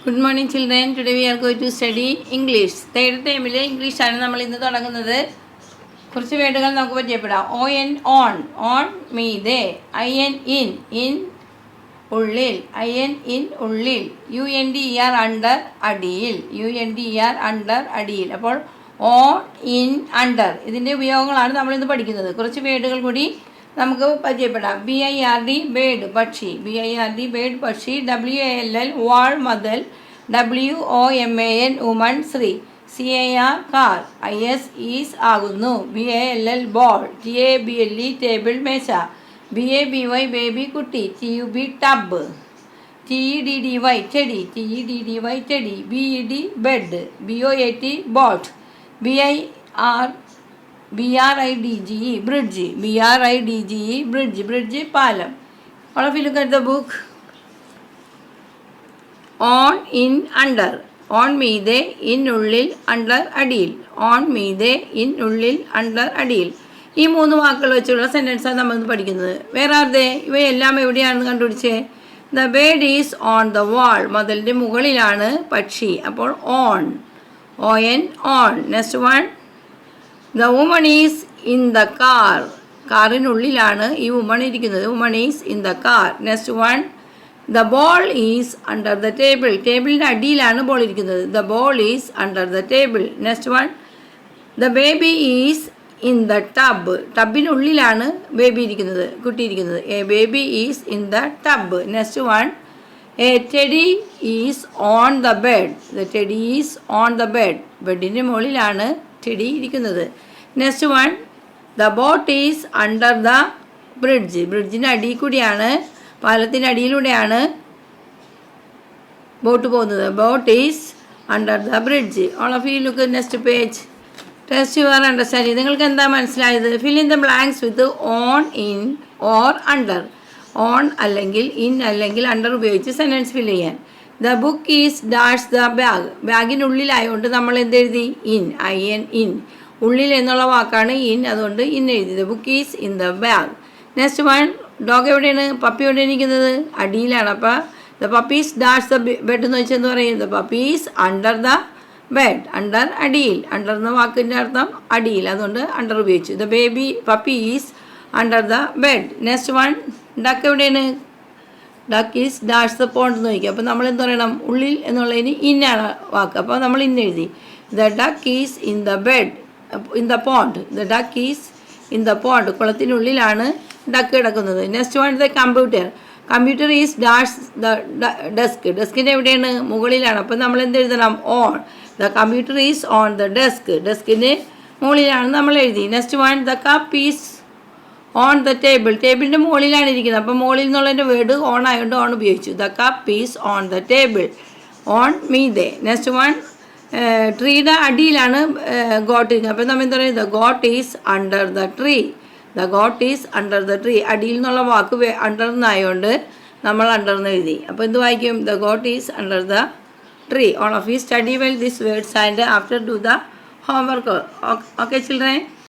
Good morning children. Today we are going to study English. Third term English ആണ് നമ്മൾ ഇന്ന് തുടങ്ങുന്നത്. കുറച്ച് വേർഡുകൾ നമുക്ക് പരിചയപ്പെടാം. on മീതെ, in ഉള്ളിൽ, ഉള്ളിൽ, under അടിയിൽ. അപ്പോൾ on, in, under ഇതിൻ്റെ ഉപയോഗങ്ങളാണ് നമ്മൾ ഇന്ന് പഠിക്കുന്നത്. കുറച്ച് വേർഡുകൾ കൂടി നമുക്ക് പരിചയപ്പെടാം. BIRD ബേഡ് പക്ഷി, ബേഡ് പക്ഷി. WALL വാൾ മതൽ, WOMAN വുമൺ സ്ത്രീ. CAR കാർ, IS ഈസ് ആകുന്നു. BALL ബോൾ, TABLE ടേബിൾ മേശ. BABY ബേബി കുട്ടി, TUB ടബ്. TEDDY ചെടി, BED bed. BOAT boat. BRIDGE bridge, bridge പാലം. All of you look at the book. On, in, under. On മീതെ, in ഉള്ളിൽ, under അടിയിൽ. On മീതെ, in ഉള്ളിൽ, under അടിയിൽ. ഈ മൂന്ന് വാക്കുകൾ വെച്ചുള്ള സെൻറ്റൻസാണ് നമ്മൾ പഠിക്കുന്നത്. വേറെ ആരുടെ ഇവയെല്ലാം എവിടെയാണെന്ന് കണ്ടുപിടിച്ചേ. The bird is on the wall. മതിലിൻ്റെ മുകളിലാണ് പക്ഷി. അപ്പോൾ on. Next one. The woman is in the car. കാറിനുള്ളിലാണ് ഈ വുമൺ ഇരിക്കുന്നത്. Woman is in the car. Next one. The ball is under the table. ടേബിളിൻ്റെ അടിയിലാണ് ബോൾ ഇരിക്കുന്നത്. The ball is under the table. Next one. The baby is in the tub. ടബിനുള്ളിലാണ് baby ഇരിക്കുന്നത്, കുട്ടി ഇരിക്കുന്നത്. A baby is in the tub. Next one. A teddy is on the bed. The teddy is on the bed. ബെഡിൻ്റെ മുകളിലാണ് teddy ഇരിക്കുന്നത്. Next one. The boat is under the bridge. ബ്രിഡ്ജിൻ്റെ അടിയിൽ കൂടിയാണ്, പാലത്തിൻ്റെ അടിയിലൂടെയാണ് ബോട്ട് പോകുന്നത്. Boat is under the bridge. All of you look next page. Test your understanding. നിങ്ങൾക്ക് എന്താ മനസ്സിലായത്? Fill in the blanks with on, in or under. On അല്ലെങ്കിൽ ഇൻ അല്ലെങ്കിൽ അണ്ടർ ഉപയോഗിച്ച് സെൻറ്റൻസ് ഫിൽ ചെയ്യാൻ. The book is dash the bag. ബാഗിനുള്ളിലായതുകൊണ്ട് നമ്മൾ എന്തെഴുതി? ഇൻ. ഉള്ളിൽ എന്നുള്ള വാക്കാണ് ഇൻ, അതുകൊണ്ട് ഇൻ എഴുതി. The book is in the bag. Next one. Dog എവിടെയാണ്? പപ്പി എവിടെയാണ് ഇരിക്കുന്നത്? അടിയിലാണ്. അപ്പോൾ the puppy's dash the bed എന്ന് വെച്ചാൽ എന്ത് പറയും? The puppy's under the bed. Under അടിയിൽ. അണ്ടർ എന്ന വാക്കിൻ്റെ അർത്ഥം അടിയിൽ, അതുകൊണ്ട് അണ്ടർ ഉപയോഗിച്ചു. The puppy is under the bed. Next one. Duck എവിടെയാണ്? Duck is dash the pond എന്ന് ചോദിക്കുക. അപ്പോൾ നമ്മൾ എന്ത് പറയണം? ഉള്ളിൽ എന്നുള്ളതിന് ഇന്നാണ് വാക്ക്, അപ്പോൾ നമ്മൾ ഇന്ന് എഴുതി. The duck is in the bed, in the pond. The duck is in the pond. കുളത്തിനുള്ളിലാണ് ഡക്ക് കിടക്കുന്നത്. Next one. The computer is dash the desk. ഡെസ്കിൻ്റെ എവിടെയാണ്? മുകളിലാണ്, അപ്പോൾ നമ്മൾ എന്ത് എഴുതണം? On. The computer is on the desk. ഡെസ്കിൻ്റെ മുകളിലാണ് നമ്മൾ എഴുതി. Next one. The cup is on the table. ടേബിളിൻ്റെ മുകളിലാണ് ഇരിക്കുന്നത്, അപ്പോൾ മുകളിൽ നിന്നുള്ളതിൻ്റെ വേർഡ് ഓൺ ആയതുകൊണ്ട് ഓൺ ഉപയോഗിച്ചു. The cup is on the table. On മീതെ. Next one. ട്രീയുടെ അടിയിലാണ് ഗോട്ട് ഇരിക്കുന്നത്, അപ്പോൾ നമ്മൾ എന്താ പറയുക? The got is under the tree. The got is under the tree. അടിയിൽ നിന്നുള്ള വാക്ക് അണ്ടർ എന്നായതുകൊണ്ട് നമ്മൾ അണ്ടർ എന്ന് എഴുതി. അപ്പോൾ എന്ത് വായിക്കും? The got is under the tree. All of you study well this words and after do the homework. Okay children.